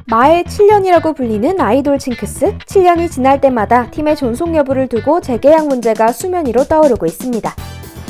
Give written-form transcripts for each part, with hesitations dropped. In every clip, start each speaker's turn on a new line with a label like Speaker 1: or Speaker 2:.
Speaker 1: 마의 7년이라고 불리는 아이돌 징크스? 7년이 지날 때마다 팀의 존속 여부를 두고 재계약 문제가 수면 위로 떠오르고 있습니다.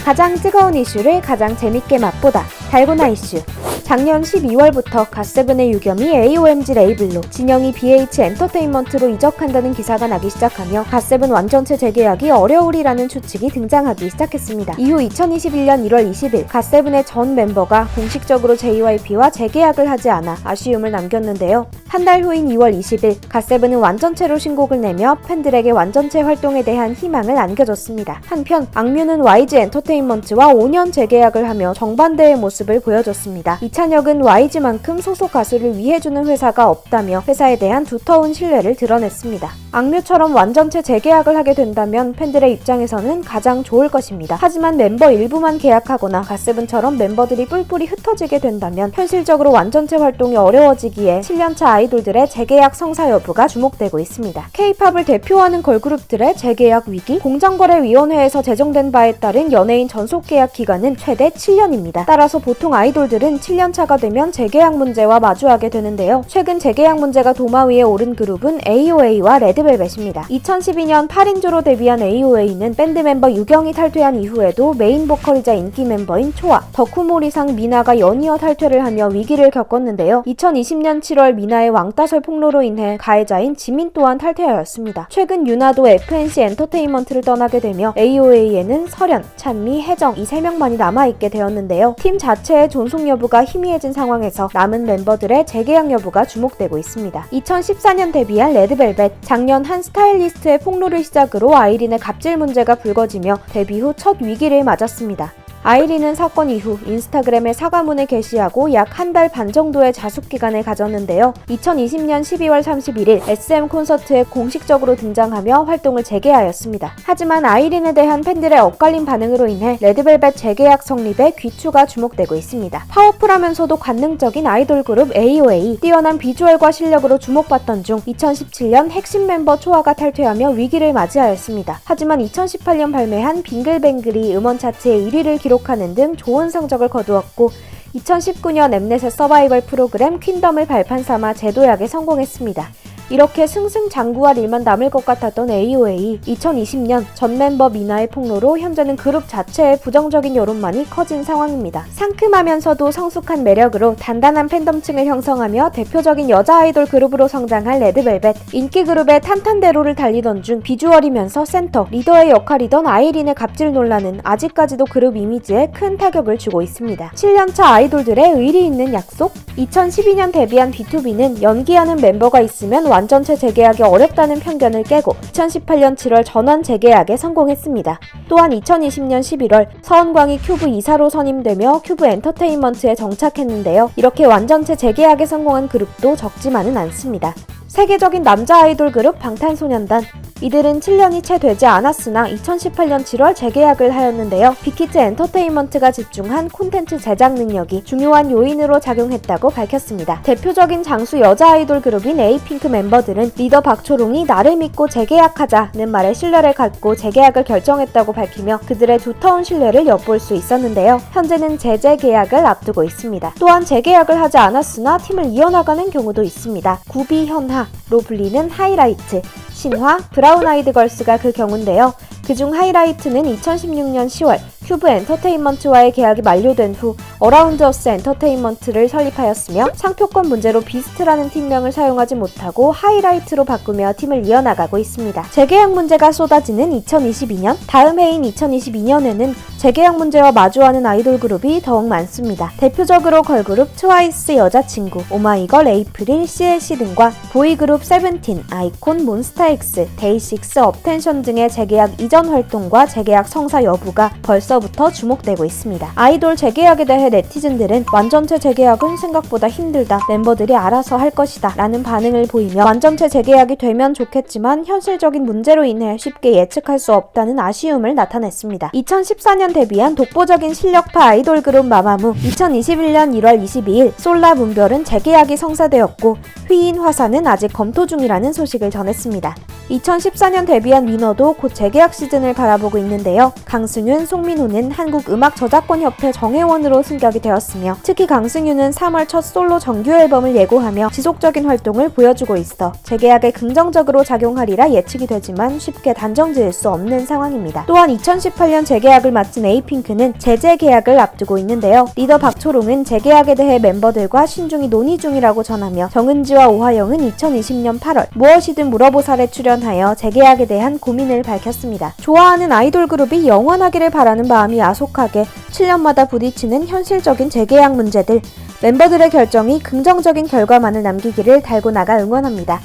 Speaker 1: 가장 뜨거운 이슈를 가장 재밌게 맛보다 달고나 이슈. 작년 12월부터 갓세븐의 유겸이 AOMG 레이블로, 진영이 BH 엔터테인먼트로 이적한다는 기사가 나기 시작하며 갓세븐 완전체 재계약이 어려우리라는 추측이 등장하기 시작했습니다. 이후 2021년 1월 20일 갓세븐의 전 멤버가 공식적으로 JYP와 재계약을 하지 않아 아쉬움을 남겼는데요. 한 달 후인 2월 20일 갓세븐은 완전체로 신곡을 내며 팬들에게 완전체 활동에 대한 희망을 안겨줬습니다. 한편 악뮤는 YG 엔터테인먼트와 5년 재계약을 하며 정반대의 모습을 보여줬습니다. 이찬혁은 YG만큼 소속 가수를 위해주는 회사가 없다며 회사에 대한 두터운 신뢰를 드러냈습니다. 악뮤처럼 완전체 재계약을 하게 된다면 팬들의 입장에서는 가장 좋을 것입니다. 하지만 멤버 일부만 계약하거나 갓세븐처럼 멤버들이 뿔뿔이 흩어지게 된다면 현실적으로 완전체 활동이 어려워지기에 7년차 아이돌들의 재계약 성사 여부가 주목되고 있습니다. K-팝을 대표하는 걸그룹들의 재계약 위기, 공정거래위원회에서 제정된 바에 따른 연예인 전속 계약 기간은 최대 7년입니다. 따라서 보통 아이돌들은 7년차가 되면 재계약 문제와 마주하게 되는데요. 최근 재계약 문제가 도마 위에 오른 그룹은 AOA와 레드벨벳입니다. 2012년 8인조로 데뷔한 AOA는 밴드 멤버 유경이 탈퇴한 이후에도 메인 보컬이자 인기 멤버인 초아, 덕후몰이상 미나가 연이어 탈퇴를 하며 위기를 겪었는데요. 2020년 7월 미나의 왕따설 폭로로 인해 가해자인 지민 또한 탈퇴하였습니다. 최근 유나도 FNC 엔터테인먼트를 떠나게 되며 AOA에는 설현, 찬미, 혜정 이 3명만이 남아있게 되었는데요. 팀 자체의 존속 여부가 희미해진 상황에서 남은 멤버들의 재계약 여부가 주목되고 있습니다. 2014년 데뷔한 레드벨벳, 작년 한 스타일리스트의 폭로를 시작으로 아이린의 갑질 문제가 불거지며 데뷔 후 첫 위기를 맞았습니다. 아이린은 사건 이후 인스타그램에 사과문을 게시하고 약 한 달 반 정도의 자숙 기간을 가졌는데요. 2020년 12월 31일 SM 콘서트에 공식적으로 등장하며 활동을 재개하였습니다. 하지만 아이린에 대한 팬들의 엇갈린 반응으로 인해 레드벨벳 재계약 성립에 귀추가 주목되고 있습니다. 파워풀하면서도 관능적인 아이돌 그룹 AOA, 뛰어난 비주얼과 실력으로 주목받던 중 2017년 핵심 멤버 초아가 탈퇴하며 위기를 맞이하였습니다. 하지만 2018년 발매한 빙글뱅글이 음원 차트에 1위를 기록하는 등 좋은 성적을 거두었고 2019년 엠넷의 서바이벌 프로그램 퀸덤을 발판 삼아 재도약에 성공했습니다. 이렇게 승승장구할 일만 남을 것 같았던 AOA, 2020년 전 멤버 미나의 폭로로 현재는 그룹 자체의 부정적인 여론만이 커진 상황입니다. 상큼하면서도 성숙한 매력으로 단단한 팬덤층을 형성하며 대표적인 여자 아이돌 그룹으로 성장한 레드벨벳, 인기 그룹의 탄탄대로를 달리던 중 비주얼이면서 센터, 리더의 역할이던 아이린의 갑질 논란은 아직까지도 그룹 이미지에 큰 타격을 주고 있습니다. 7년차 아이돌들의 의리 있는 약속? 2012년 데뷔한 B2B는 연기하는 멤버가 있으면 완전체 재계약이 어렵다는 편견을 깨고 2018년 7월 전원 재계약에 성공했습니다. 또한 2020년 11월 서은광이 큐브 이사로 선임되며 큐브 엔터테인먼트에 정착했는데요. 이렇게 완전체 재계약에 성공한 그룹도 적지만은 않습니다. 세계적인 남자 아이돌 그룹 방탄소년단, 이들은 7년이 채 되지 않았으나 2018년 7월 재계약을 하였는데요. 빅히트 엔터테인먼트가 집중한 콘텐츠 제작 능력이 중요한 요인으로 작용했다고 밝혔습니다. 대표적인 장수 여자 아이돌 그룹인 에이핑크 멤버들은 리더 박초롱이 나를 믿고 재계약하자는 말에 신뢰를 갖고 재계약을 결정했다고 밝히며 그들의 두터운 신뢰를 엿볼 수 있었는데요. 현재는 재계약을 앞두고 있습니다. 또한 재계약을 하지 않았으나 팀을 이어나가는 경우도 있습니다. 구비 현하로 불리는 하이라이트, 신화, 브라운 아이드 걸스가 그 경우인데요. 그중 하이라이트는 2016년 10월 큐브 엔터테인먼트와의 계약이 만료된 후 어라운드 어스 엔터테인먼트를 설립하였으며 상표권 문제로 비스트라는 팀명을 사용하지 못하고 하이라이트로 바꾸며 팀을 이어나가고 있습니다. 재계약 문제가 쏟아지는 2022년, 다음 해인 2022년에는 재계약 문제와 마주하는 아이돌 그룹이 더욱 많습니다. 대표적으로 걸그룹 트와이스 여자친구, 오마이걸 에이프릴, CLC 등과 보이그룹 세븐틴, 아이콘, 몬스타엑스, 데이식스, 업텐션 등의 재계약 이전 활동과 재계약 성사 여부가 벌써부터 주목되고 있습니다. 아이돌 재계약에 대해 네티즌들은 완전체 재계약은 생각보다 힘들다, 멤버들이 알아서 할 것이다 라는 반응을 보이며 완전체 재계약이 되면 좋겠지만 현실적인 문제로 인해 쉽게 예측할 수 없다는 아쉬움을 나타냈습니다. 2014년 데뷔한 독보적인 실력파 아이돌 그룹 마마무, 2021년 1월 22일 솔라 문별은 재계약이 성사되었고 휘인 화사는 아직 검토 중이라는 소식을 전했습니다. 2014년 데뷔한 위너도 곧 재계약 시즌을 바라보고 있는데요. 강승윤, 송민호는 한국음악저작권협회 정회원으로 승격이 되었으며 특히 강승윤은 3월 첫 솔로 정규 앨범을 예고하며 지속적인 활동을 보여주고 있어 재계약에 긍정적으로 작용하리라 예측이 되지만 쉽게 단정 지을 수 없는 상황입니다. 또한 2018년 재계약을 마친 에이핑크는 재계약을 앞두고 있는데요. 리더 박초롱은 재계약에 대해 멤버들과 신중히 논의 중이라고 전하며 정은지와 오하영은 2020년 8월 무엇이든 물어보살에 출연하여 재계약에 대한 고민을 밝혔습니다. 좋아하는 아이돌 그룹이 영원하기를 바라는 마음이 야속하게 7년마다 부딪히는 현실적인 재계약 문제들, 멤버들의 결정이 긍정적인 결과만을 남기기를 달고나가 응원합니다.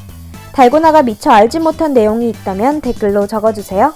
Speaker 1: 달고나가 미처 알지 못한 내용이 있다면 댓글로 적어주세요.